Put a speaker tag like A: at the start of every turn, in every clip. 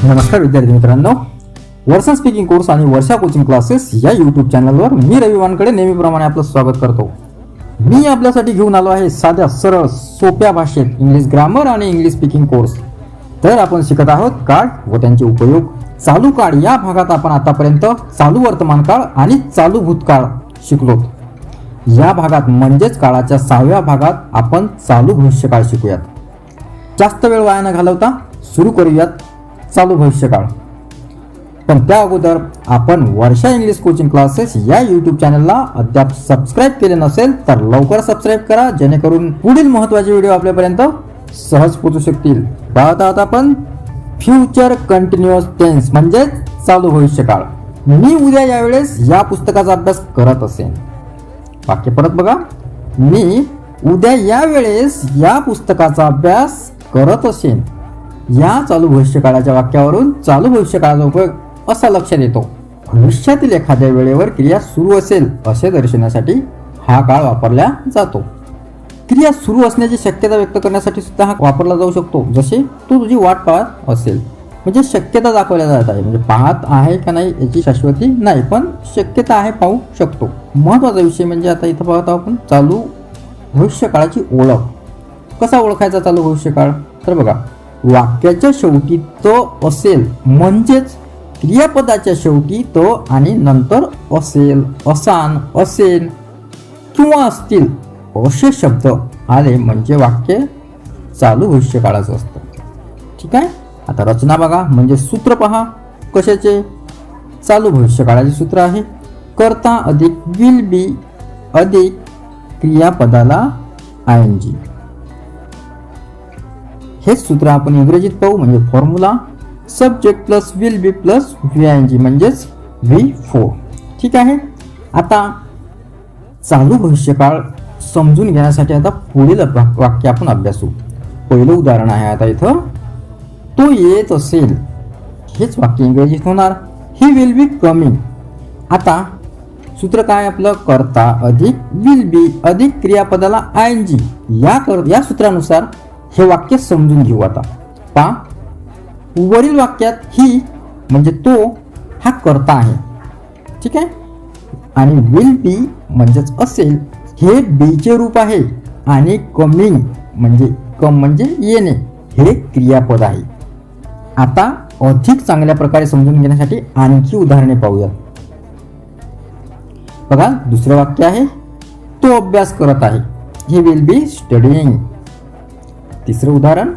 A: नमस्कार विद्यार्थी मित्रांनो, वर्षा स्पीकिंग कोर्स आणि वर्षा कोचिंग क्लासेस या यूट्यूब चॅनलवर मी रवी वानकडे नेहमीप्रमाणे आपलं स्वागत करतो. मी आपल्यासाठी घेऊन आलो आहे साध्या सरळ सोप्या भाषेत इंग्लिश ग्रामर आणि इंग्लिश स्पीकिंग कोर्स. तर आपण शिकत आहोत काळ व त्यांचे उपयोग. चालू काळ या भागात आपण आतापर्यंत चालू वर्तमान काळ आणि चालू भूतकाळ शिकलो. या भागात म्हणजेच काळाच्या 6व्या भागात आपण चालू भविष्यकाळ शिकूयात. जास्त वेळ वाया न घालवता सुरू करूयात चालू भविष्यकाळ. पण त्या अगोदर आपण वर्षा इंग्लिश कोचिंग क्लासेस या यूट्यूब चॅनलला अद्याप सबस्क्राईब केले नसेल तर लवकर सबस्क्राईब करा, जेणेकरून पुढील महत्त्वाचे व्हिडिओ आपल्यापर्यंत सहज पोहोचू शकतील. पाहत आहोत आपण फ्युचर कंटिन्युअस टेन्स म्हणजे चालू भविष्यकाळ. मी उद्या यावेळेस या पुस्तकाचा अभ्यास करत असेन. वाक्य परत बघा, मी उद्या यावेळेस या पुस्तकाचा अभ्यास करत असेन. या चालू भविष्यकाळाच्या वाक्यावरून चालू भविष्यकाळाचा उपयोग असा लक्षात येतो. भविष्यातील एखाद्या वेळेवर क्रिया सुरू असेल असे दर्शवण्यासाठी हा काळ वापरला जातो. क्रिया सुरू असण्याची शक्यता व्यक्त करण्यासाठी सुद्धा हा वापरला जाऊ शकतो. जसे तू तुझी वाट पाहत असेल, म्हणजे शक्यता दाखवल्या जात आहे. म्हणजे पाहत आहे का नाही याची शाश्वती नाही, पण शक्यता आहे, पाहू शकतो. महत्त्वाचा विषय म्हणजे आता इथं पाहतो आपण चालू भविष्यकाळाची ओळख. कसा ओळखायचा चालू भविष्यकाळ? तर बघा, वाक्याच्या शेवटी तो असेल म्हणजेच क्रियापदाच्या शेवटी तो आणि नंतर असेल, असान, असेल किंवा असतील असे शब्द आले म्हणजे वाक्य चालू भविष्यकाळाचं असतं. ठीक आहे. आता रचना बघा, म्हणजे सूत्र पहा कशाचे. चालू भविष्यकाळाचे सूत्र आहे कर्ता अधिक विल बी अधिक क्रियापदाला आयएनजी. हेच सूत्र आपण इंग्रजीत पाहू, म्हणजे formula subject plus will be plus VING म्हणजेच V4. ठीक आहे. आता चालू भविष्यकाळ समजून घेण्यासाठी आता पुढील वाक्य आपण अभ्यासू. पहिलं उदाहरण आहे आता इथं, तो येत असेल. हेच वाक्य इंग्रजीत होणार ही विल बी कमिंग. आता सूत्र काय आपलं, कर्ता अधिक विल बी अधिक क्रियापदाला ING. या सूत्रानुसार हे वाक्य समजून घेऊ. आता पहा, वरील वाक्यात ही म्हणजे तो हा कर्ता आहे. ठीक आहे. आणि विल बी म्हणजेच असेल हे बीचे रूप आहे आणि कमिंग म्हणजे कम म्हणजे येणे हे क्रियापद आहे. आता अधिक चांगल्या प्रकारे समजून घेण्यासाठी आणखी उदाहरणे पाहूया. बघा, दुसरं वाक्य आहे तो अभ्यास करत आहे. हे विल बी स्टडीइंग. तिसरं उदाहरण,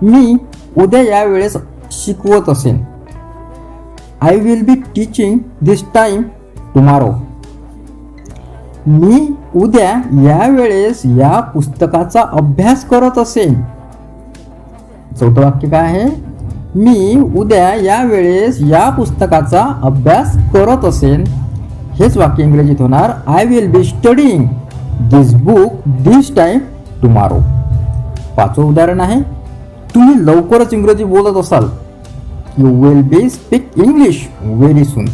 A: मी उद्या यावेळेस शिकवत असेन. I will be teaching this time tomorrow. मी उद्या यावेळेस या पुस्तकाचा अभ्यास करत असेन. चौथं वाक्य काय आहे, मी उद्या यावेळेस या पुस्तकाचा अभ्यास करत असेन. हेच वाक्य इंग्रजीत होणार I will B studying this book this time tomorrow. पाचवं उदाहरण आहे, तुम्ही लवकरच इंग्रजी बोलत असाल. You will be speak English very soon.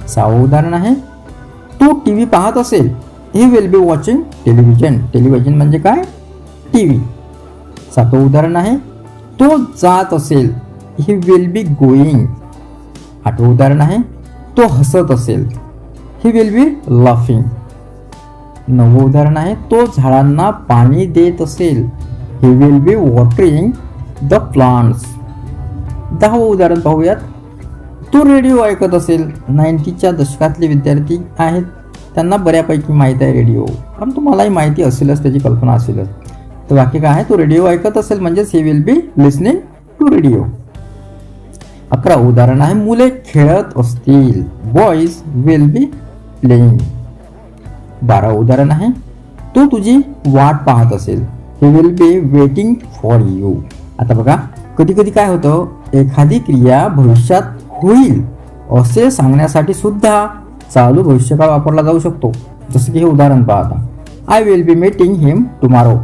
A: सहावं उदाहरण आहे, तो टीव्ही पाहत असेल. He will be watching television. Television म्हणजे काय, टीव्ही. सातवं उदाहरण आहे, तो जात असेल. He will be going. आठवं उदाहरण आहे, तो हसत असेल. He will B laughing. नववं उदाहरण आहे, तो झाडांना पाणी देत असेल. He will be watering the plants. 10वं उदाहरण पाहूयात, तो रेडिओ ऐकत असेल. 90च्या दशकातले विद्यार्थी आहेत, त्यांना बऱ्यापैकी माहीत आहे रेडिओ, कारण तुम्हालाही माहिती असेलच, त्याची कल्पना असेलच. तर वाक्य काय आहे, तो रेडिओ ऐकत असेल म्हणजेच he will be listening to radio. 11वं उदाहरण आहे, मुले खेळत असतील. Boys will be playing. 12वं उदाहरण आहे, तो तुझी वाट पाहत असेल. He will be waiting for you. आता बघा, कधी कधी काय होतं, एखादी क्रिया भविष्यात होईल असे सांगण्यासाठी सुद्धा चालू भविष्यकाळ वापरला जाऊ शकतो. जसं की हे उदाहरण पहा आता, I will B meeting him tomorrow.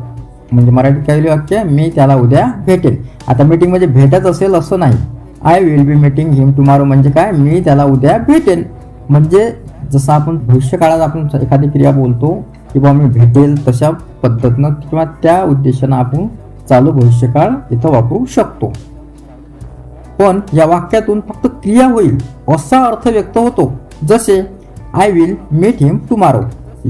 A: म्हणजे मराठीत काय वाक्य, मी त्याला उद्या भेटेल. आता मीटिंग म्हणजे भेटत असेल असं नाही. I will B meeting him tomorrow म्हणजे काय, मी त्याला उद्या भेटेन. म्हणजे जसं आपण भविष्यकाळात आपण एखादी क्रिया बोलतो किंवा मी भेटेल, तशा पद्धतीनं किंवा त्या उद्देशानं आपण चालू भविष्यकाळ इथं वापरू शकतो. पण या वाक्यातून फक्त क्रिया होईल असा अर्थ व्यक्त होतो. जसे I will meet him tomorrow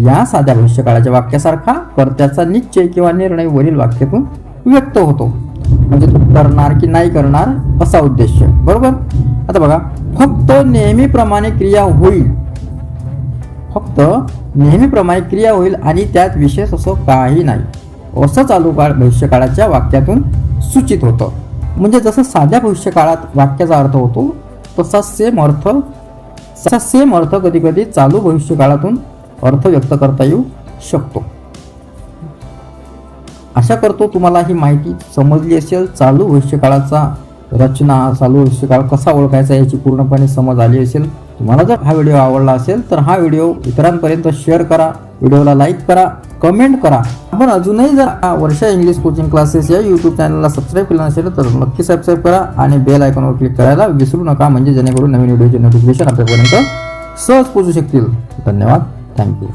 A: या साध्या भविष्यकाळाच्या वाक्यासारखा कर्त्याचा निश्चय किंवा निर्णय वरील वाक्यातून व्यक्त होतो. म्हणजे तू करणार की नाही करणार असा उद्देश. बरोबर. आता बघा, फक्त नेहमीप्रमाणे क्रिया होईल, फक्त नेहमीप्रमाणे क्रिया होईल आणि त्यात विशेष असं काही नाही असं चालू काळ भविष्यकाळाच्या वाक्यातून सूचित होतं. म्हणजे जसं साध्या भविष्यकाळात वाक्याचा अर्थ होतो तसा सेम अर्थ कधी कधी चालू भविष्यकाळातून अर्थ व्यक्त करता येऊ शकतो. आशा करतो तुम्हाला ही माहिती समजली असेल. चालू भविष्यकाळाचा रचना, चालू भविष्यकाळ कसा ओळखायचा याची पूर्णपणे समज आली असेल. तुम्हाला जर हा व्हिडिओ आवडला असेल तर हा व्हिडिओ इतरांपर्यंत शेअर करा, व्हिडिओला लाईक करा, कमेंट करा. आपण अजूनही जर वर्षा इंग्लिश कोचिंग क्लासेस या यूट्यूब चॅनलला सबस्क्राईब केलं नसेल तर नक्की सबस्क्राईब करा आणि बेल आयकॉनवर क्लिक करायला विसरू नका, म्हणजे जेणेकरून नवीन व्हिडिओचे नोटिफिकेशन आपल्यापर्यंत सहज पोहोचू शकतील. धन्यवाद. थँक्यू.